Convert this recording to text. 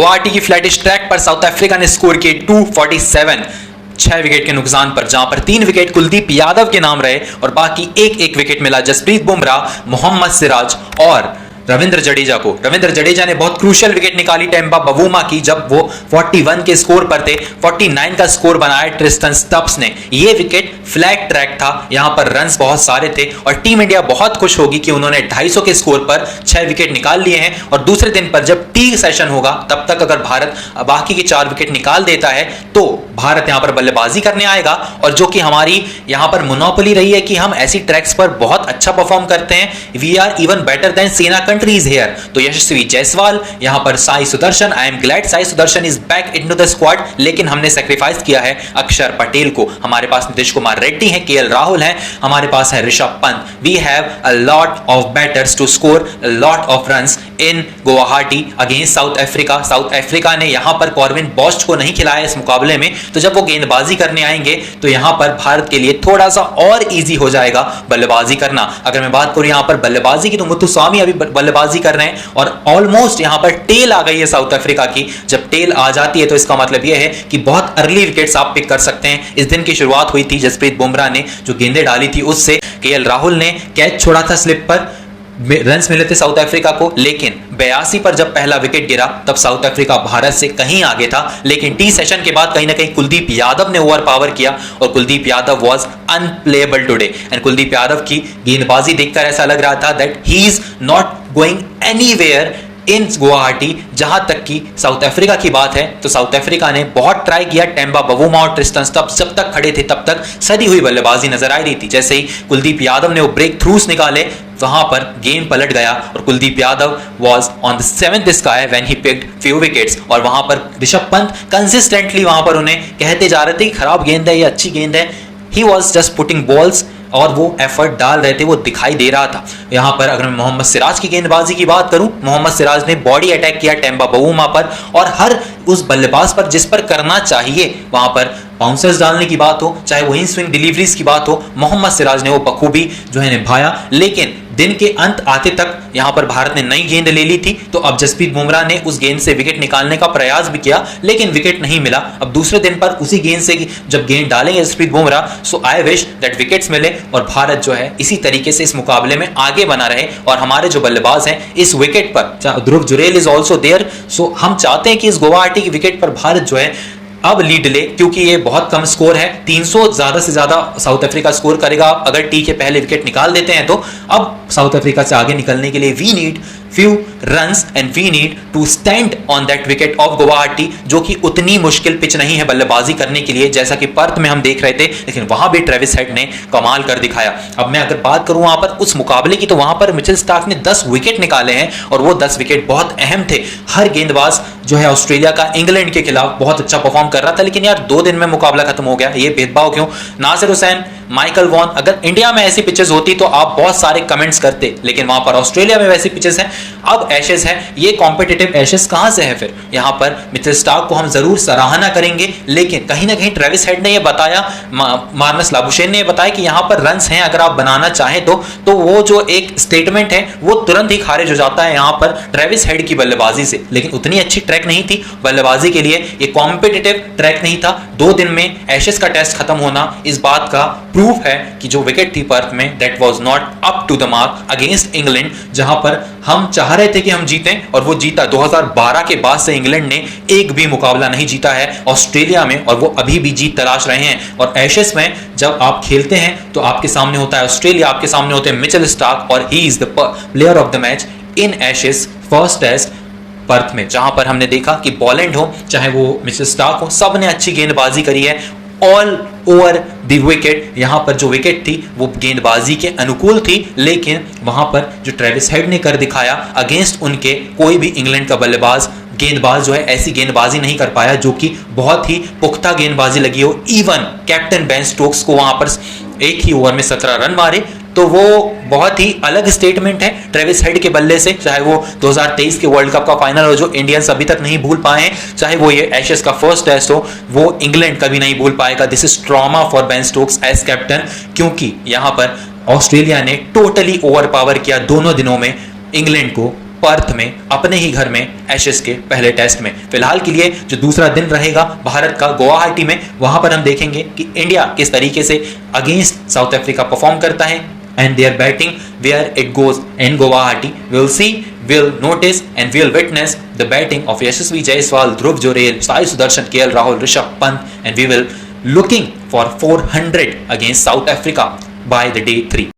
गुवाहाटी की flattish track पर south Africa ने स्कोर किए 247 6 विकेट के नुकसान पर, जहां पर 3 विकेट कुलदीप यादव के नाम रहे और बाकी एक एक विकेट मिला जसप्रीत बुमराह, मोहम्मद सिराज और रविंद्र जडेजा को। रविंद्र जडेजा ने बहुत क्रूशियल विकेट निकाली टेम्पा बवूमा की, जब वो 41 के स्कोर पर थे। 49 का स्कोर बनाया ट्रिस्टन स्टब्स ने। ये विकेट फ्लैट ट्रैक था, यहां पर रन्स बहुत सारे थे और टीम इंडिया बहुत खुश होगी कि उन्होंने 250 के स्कोर पर 6 विकेट निकाल लिए हैं। और दूसरे दिन पर जब टी सेशन होगा तब तक अगर भारत बाकी के 4 विकेट निकाल देता है तो भारत यहां पर बल्लेबाजी करने आएगा, और जो कि हमारी यहां पर मोनोपोली रही है कि हम ऐसी ट्रैक्स पर बहुत अच्छा परफॉर्म करते हैं। We are even better than SENA countries here. तो यशस्वी जायसवाल, यहां पर Sai Sudharsan, I am glad Sai Sudharsan is back into the squad, लेकिन हमने सैक्रिफाइस किया है अक्षर पटेल को। हमारे पास नीतीश कुमार रेड्डी है, केएल राहुल है, हमारे पास है Rishabh Pant. We have a lot of batters to score a lot of runs in Guwahati against South Africa. South Africa ने यहां पर कॉर्विन बॉस्ट को नहीं खिलाया इस मुकाबले में, तो जब वो गेंदबाजी करने आएंगे तो यहां पर भारत के लिए थोड़ा सा और इजी हो जाएगा बल्लेबाजी करना। अगर मैं बात करूं यहां पर बल्लेबाजी की तो मुत्तुस्वामी अभी बल्लेबाजी कर रहे हैं और ऑलमोस्ट यहां पर टेल आ गई है साउथ अफ्रीका की। जब टेल आ जाती है तो इसका मतलब यह है कि बहुत अर्ली विकेट्स आप पिक कर सकते हैं। इस दिन की शुरुआत हुई थी जसप्रीत बुमराह ने जो गेंदें डाली थी उससे, केएल राहुल ने कैच छोड़ा था स्लिप पर, रन्स मिले थे साउथ अफ्रीका को, लेकिन 82 पर जब पहला विकेट गिरा तब साउथ अफ्रीका भारत से कहीं आगे था। लेकिन टी सेशन के बाद कहीं ना कहीं कुलदीप यादव ने ओवर पावर किया और Kuldeep Yadav was unplayable today. And Kuldeep Yadav की गेंदबाजी देखकर ऐसा लग रहा था that he is not going anywhere in Guwahati. जहां तक कि साउथ अफ्रीका की बात है तो साउथ अफ्रीका ने बहुत ट्राई किया, टेम्पा बवूमा और ट्रिस्टन स्टब्स जब तक खड़े थे तब तक सदी हुई बल्लेबाजी नजर आ रही थी। जैसे ही कुलदीप यादव ने वो ब्रेक थ्रूस निकाले वहां पर गेम पलट गया और Kuldeep Yadav was on the 7th sky when he picked few wickets. और वहां पर ऋषभ पंत कंसिस्टेंटली वहां पर उन्हें कहते जा रहे थे कि खराब गेंद है, ये अच्छी गेंद है। He was just putting balls और वो एफर्ट डाल रहे थे, वो दिखाई दे रहा था। यहां पर अगर मैं मोहम्मद सिराज की गेंदबाजी की बात करूं, मोहम्मद सिराज ने बॉडी अटैक किया टेम्पा बवूमा पर और हर उस बल्लेबाज पर जिस पर करना चाहिए वहां पर बाउंसर्स डालने की बात हो, चाहे वो इन स्विंग डिलीवरीज की बात हो, मोहम्मद सिराज ने वो बखूबी जो है निभाया। लेकिन दिन के अंत आते तक यहां पर भारत ने नई गेंद ले ली थी, तो अब जसप्रीत बुमराह ने उस गेंद से विकेट निकालने का प्रयास भी किया लेकिन विकेट नहीं मिला। अब दूसरे दिन पर उसी गेंद से जब गेंद डालेंगे जसप्रीत बुमराह, सो आई विश दैट विकेट्स मिले और भारत जो है इसी तरीके से इस मुकाबले में आगे बना रहे। और हमारे जो बल्लेबाज हैं इस विकेट पर, ध्रुव जुरेल इज ऑल्सो देयर, सो हम चाहते हैं कि इस गुवाहाटी की विकेट पर भारत जो है अब लीड ले, क्योंकि ये बहुत कम स्कोर है। 300 ज्यादा से ज्यादा साउथ अफ्रीका स्कोर करेगा अगर टी के पहले विकेट निकाल देते हैं। तो अब साउथ अफ्रीका से आगे निकलने के लिए we need few runs and we need to stand on that wicket of Guwahati, जो कि उतनी मुश्किल पिच नहीं है बल्लेबाजी करने के लिए जैसा कि पर्थ में हम देख रहे थे, लेकिन वहां भी ट्रेविस हेड ने कमाल कर दिखाया। अब मैं अगर बात करूं वहां पर उस मुकाबले की तो वहां पर मिचेल स्टार्क ने 10 विकेट निकाले हैं और वो 10 विकेट बहुत अहम थे। हर गेंदबाज जो है ऑस्ट्रेलिया का इंग्लैंड के खिलाफ बहुत अच्छा परफॉर्म कर रहा था, लेकिन यार 2 दिन में मुकाबला खत्म हो गया, ये भेदभाव क्यों? नासिर हुसैन, माइकल वॉन, अगर इंडिया में ऐसी पिचेस होती तो आप बहुत सारे कमेंट्स करते, लेकिन वहां पर ऑस्ट्रेलिया में वैसी पिचेस हैं। अब एशेस है, ये कॉम्पिटिटिव एशेस कहां से है? फिर यहां पर मिचेल स्टार्क को हम जरूर सराहना करेंगे, लेकिन कहीं ना कहीं ट्रेविस हेड ने यह बताया, मार्नस लाबुशेन ने यह बताया कि यहां पर रन्स हैं, अगर आप बनाना चाहें तो वो जो एक स्टेटमेंट है वो तुरंत ही खारिज हो जाता है यहां पर ट्रेविस हेड की बल्लेबाजी से। लेकिन उतनी अच्छी ट्रैक नहीं थी बल्लेबाजी के लिए, ये कॉम्पिटिटिव ट्रैक नहीं था। 2 दिन में एशेस का टेस्ट खत्म होना इस बात का प्रूफ है कि जो विकेट थी पर्थ में that was not up to the mark against England, जहां पर हम चाह रहे थे कि हम जीतें और वो जीता। 2012 के बाद से इंग्लैंड ने एक भी मुकाबला नहीं जीता है ऑस्ट्रेलिया में और वो अभी भी जीत तलाश रहे हैं। और एशेस में जब आप खेलते हैं तो आपके सामने होता है ऑस्ट्रेलिया, आपके सामने होते हैं मिचेल स्टार्क और he is the player of the match in Ashes first test Perth में, जहां पर हमने देखा कि बॉलैंड हो चाहे वो मिचेल स्टार्क हो, सब ने अच्छी गेंदबाजी करी है ऑल ओवर द विकेट। यहां पर जो विकेट थी वो गेंदबाजी के अनुकूल थी, लेकिन वहां पर जो ट्रेविस हेड ने कर दिखाया अगेंस्ट उनके कोई भी इंग्लैंड का गेंदबाज जो है ऐसी गेंदबाजी नहीं कर पाया जो कि बहुत ही पुख्ता गेंदबाजी लगी हो। इवन कैप्टन बेन स्टोक्स को वहां पर एक ही ओवर में 17 रन मारे, तो वो बहुत ही अलग स्टेटमेंट है ट्रेविस हेड के बल्ले से। चाहे वो 2023 के वर्ल्ड कप का फाइनल हो जो इंडियंस अभी तक नहीं भूल पाए हैं, चाहे वो ये एशेस का फर्स्ट टेस्ट हो, वो इंग्लैंड कभी नहीं भूल पाएगा। This is trauma for Ben Stokes as captain, क्योंकि यहां पर ऑस्ट्रेलिया ने टोटली ओवर पावर किया दोनों दिनों में इंग्लैंड को पर्थ में अपने ही घर में एशेज के पहले टेस्ट में। फिलहाल के लिए जो दूसरा दिन रहेगा भारत का गुवाहाटी में, वहां पर हम देखेंगे कि इंडिया किस तरीके से अगेंस्ट साउथ अफ्रीका परफॉर्म करता है and their batting where it goes in Guwahati. We'll see, we'll notice and we'll witness the batting of Yashasvi Jaiswal, Dhruv Jurel, Sai Sudarshan, KL Rahul, Rishabh Pant, and we will looking for 400 against South Africa by the day 3.